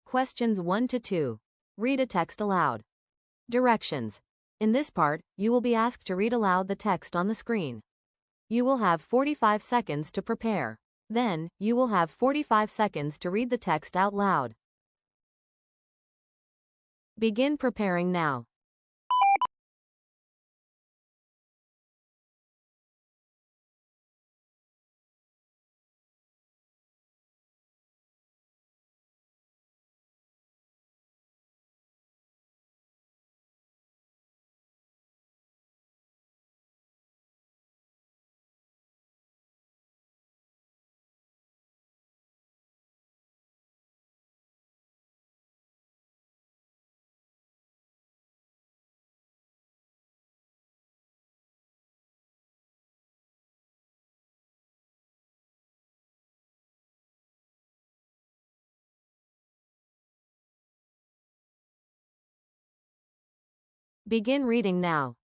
Questions 1 to 2. Read a text aloud. Directions. In this part, you will be asked to read aloud the text on the screen. You will have 45 seconds to prepare. Then, you will have 45 seconds to read the text out loud. Begin preparing now. Begin reading now.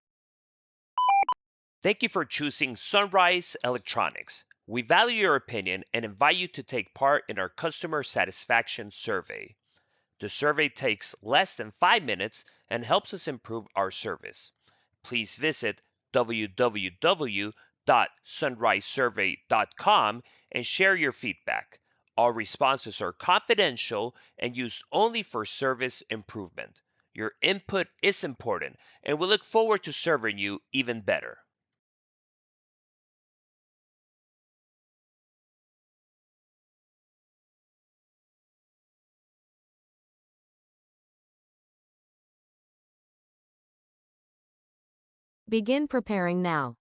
Thank you for choosing Sunrise Electronics. We value your opinion and invite you to take part in our customer satisfaction survey. The survey takes less than 5 minutes and helps us improve our service. Please visit www.sunrisesurvey.com and share your feedback. All responses are confidential and used only for service improvement. Your input is important, and we look forward to serving you even better. Begin preparing now.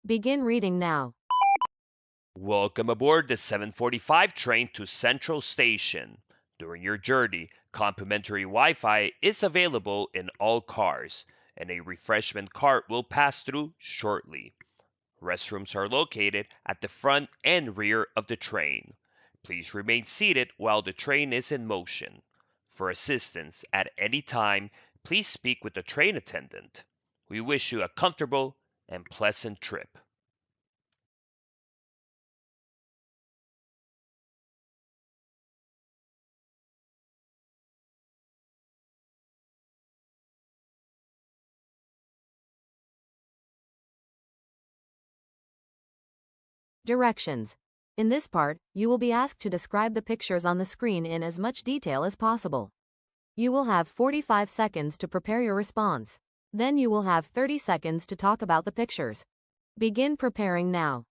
Begin reading now. Welcome aboard the 7:45 train to Central Station. During your journey, complimentary Wi-Fi is available in all cars, and a refreshment cart will pass through shortly. Restrooms are located at the front and rear of the train. Please remain seated while the train is in motion. For assistance at any time, please speak with the train attendant. We wish you a comfortable and pleasant trip. Directions. In this part, you will be asked to describe the pictures on the screen in as much detail as possible. You will have 45 seconds to prepare your response. Then you will have 30 seconds to talk about the pictures. Begin preparing now.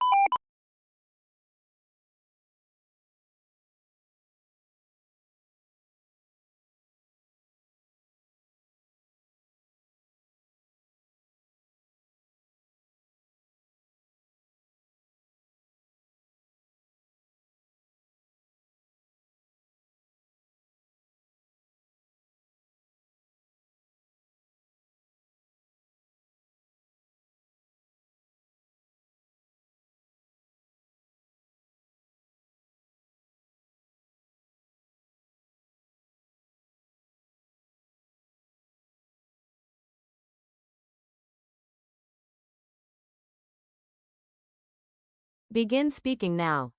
Begin speaking now.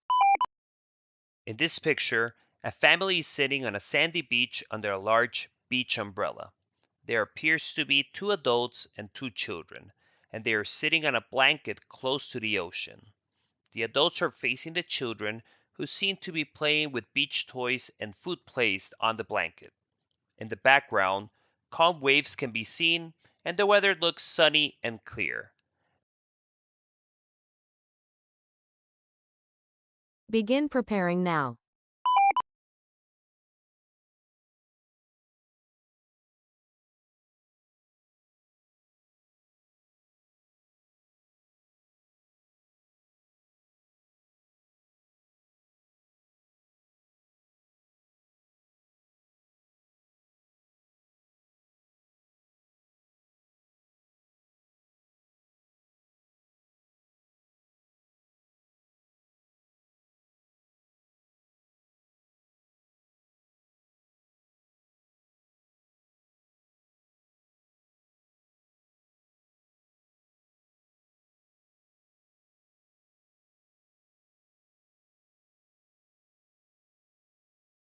In this picture, a family is sitting on a sandy beach under a large beach umbrella. There appears to be two adults and two children, and they are sitting on a blanket close to the ocean. The adults are facing the children, who seem to be playing with beach toys and food placed on the blanket. In the background, calm waves can be seen, and the weather looks sunny and clear. Begin preparing now.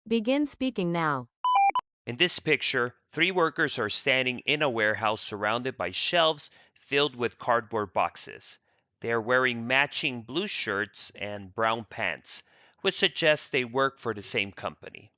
Begin speaking now. In this picture, 3 workers are standing in a warehouse surrounded by shelves filled with cardboard boxes. They are wearing matching blue shirts and brown pants, which suggests they work for the same company.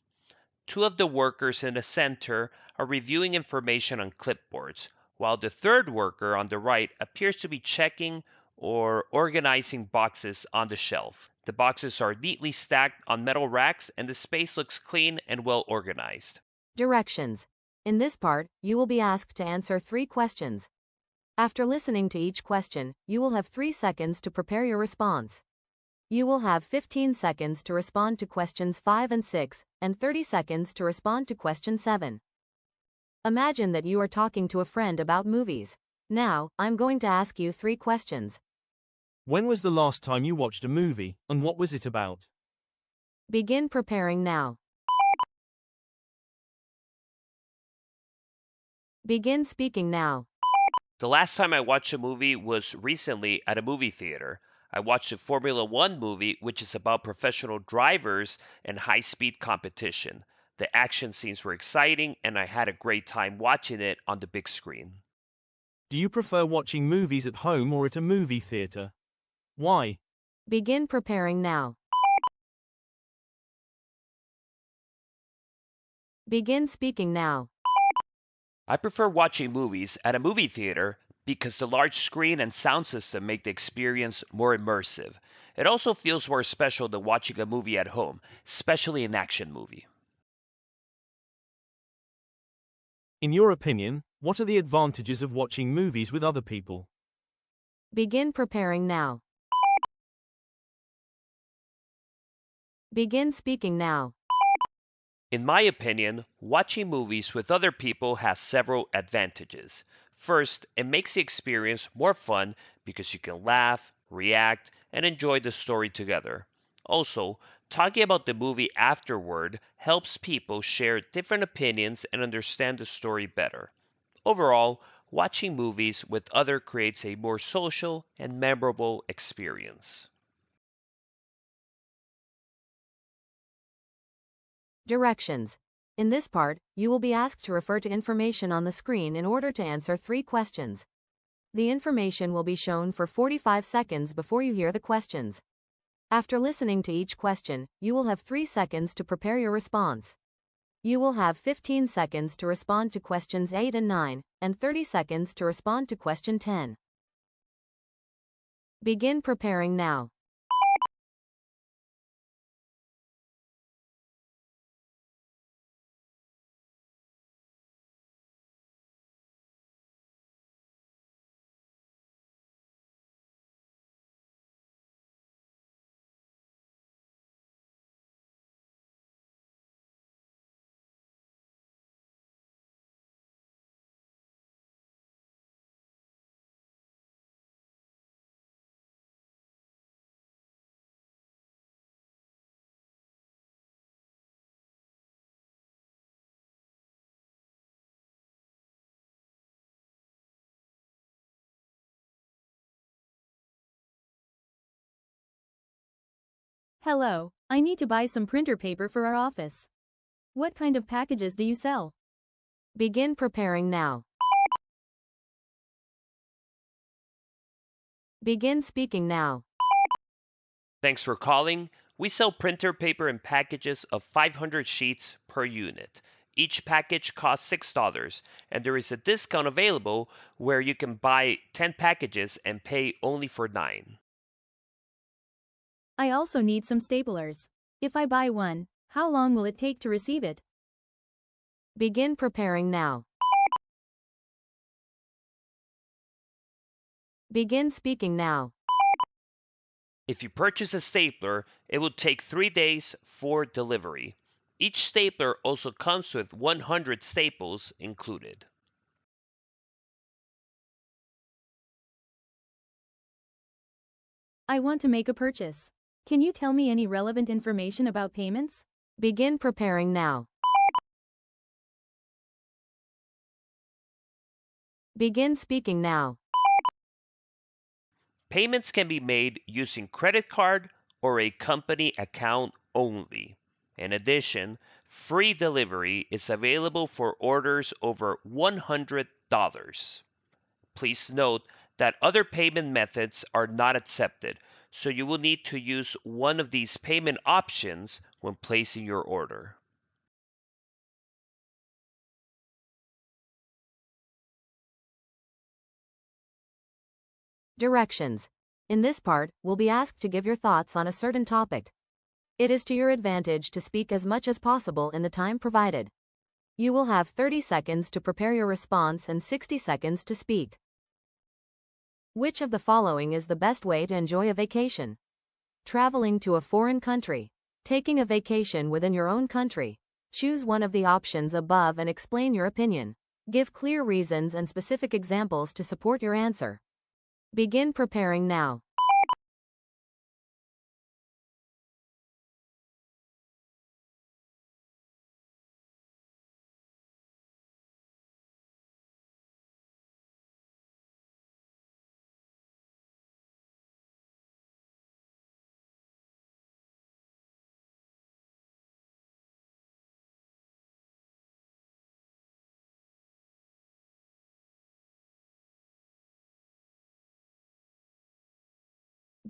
2 of the workers in the center are reviewing information on clipboards, while the third worker on the right appears to be checking or organizing boxes on the shelf. The boxes are neatly stacked on metal racks and the space looks clean and well organized. Directions. In this part, you will be asked to answer 3 questions. After listening to each question, you will have 3 seconds to prepare your response. You will have 15 seconds to respond to questions 5 and 6, and 30 seconds to respond to question 7. Imagine that you are talking to a friend about movies. Now, I'm going to ask you 3 questions. When was the last time you watched a movie, and what was it about? Begin preparing now. Begin speaking now. The last time I watched a movie was recently at a movie theater. I watched a Formula One movie, which is about professional drivers and high speed competition. The action scenes were exciting, and I had a great time watching it on the big screen. Do you prefer watching movies at home or at a movie theater? Why? Begin preparing now. Begin speaking now. I prefer watching movies at a movie theater because the large screen and sound system make the experience more immersive. It also feels more special than watching a movie at home, especially an action movie. In your opinion, what are the advantages of watching movies with other people? Begin preparing now. Begin speaking now. In my opinion, watching movies with other people has several advantages. First, it makes the experience more fun because you can laugh, react, and enjoy the story together. Also, talking about the movie afterward helps people share different opinions and understand the story better. Overall, watching movies with others creates a more social and memorable experience. Directions. In this part, you will be asked to refer to information on the screen in order to answer 3 questions. The information will be shown for 45 seconds before you hear the questions. After listening to each question, you will have 3 seconds to prepare your response. You will have 15 seconds to respond to questions 8 and 9, and 30 seconds to respond to question 10. Begin preparing now. Hello, I need to buy some printer paper for our office. What kind of packages do you sell? Begin preparing now. Begin speaking now. Thanks for calling. We sell printer paper in packages of 500 sheets per unit. Each package costs $6, and there is a discount available where you can buy 10 packages and pay only for 9. I also need some staplers. If I buy one, how long will it take to receive it? Begin preparing now. Begin speaking now. If you purchase a stapler, it will take 3 days for delivery. Each stapler also comes with 100 staples included. I want to make a purchase. Can you tell me any relevant information about payments? Begin preparing now. Begin speaking now. Payments can be made using credit card or a company account only. In addition, free delivery is available for orders over $100. Please note that other payment methods are not accepted, so you will need to use one of these payment options when placing your order. Directions. In this part, we'll be asked to give your thoughts on a certain topic. It is to your advantage to speak as much as possible in the time provided. You will have 30 seconds to prepare your response and 60 seconds to speak. Which of the following is the best way to enjoy a vacation? Traveling to a foreign country. Taking a vacation within your own country. Choose one of the options above and explain your opinion. Give clear reasons and specific examples to support your answer. Begin preparing now.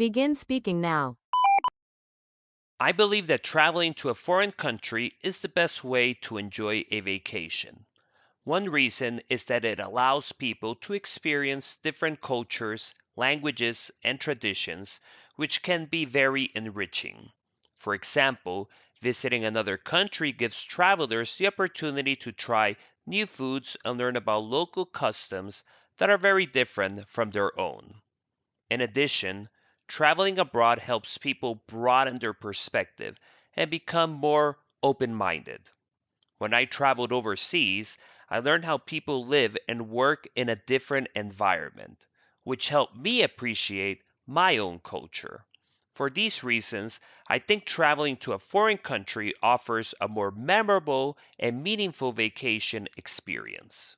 Begin speaking now. I believe that traveling to a foreign country is the best way to enjoy a vacation. One reason is that it allows people to experience different cultures, languages, and traditions, which can be very enriching. For example, visiting another country gives travelers the opportunity to try new foods and learn about local customs that are very different from their own. In addition, traveling abroad helps people broaden their perspective and become more open minded. When I traveled overseas, I learned how people live and work in a different environment, which helped me appreciate my own culture. For these reasons, I think traveling to a foreign country offers a more memorable and meaningful vacation experience.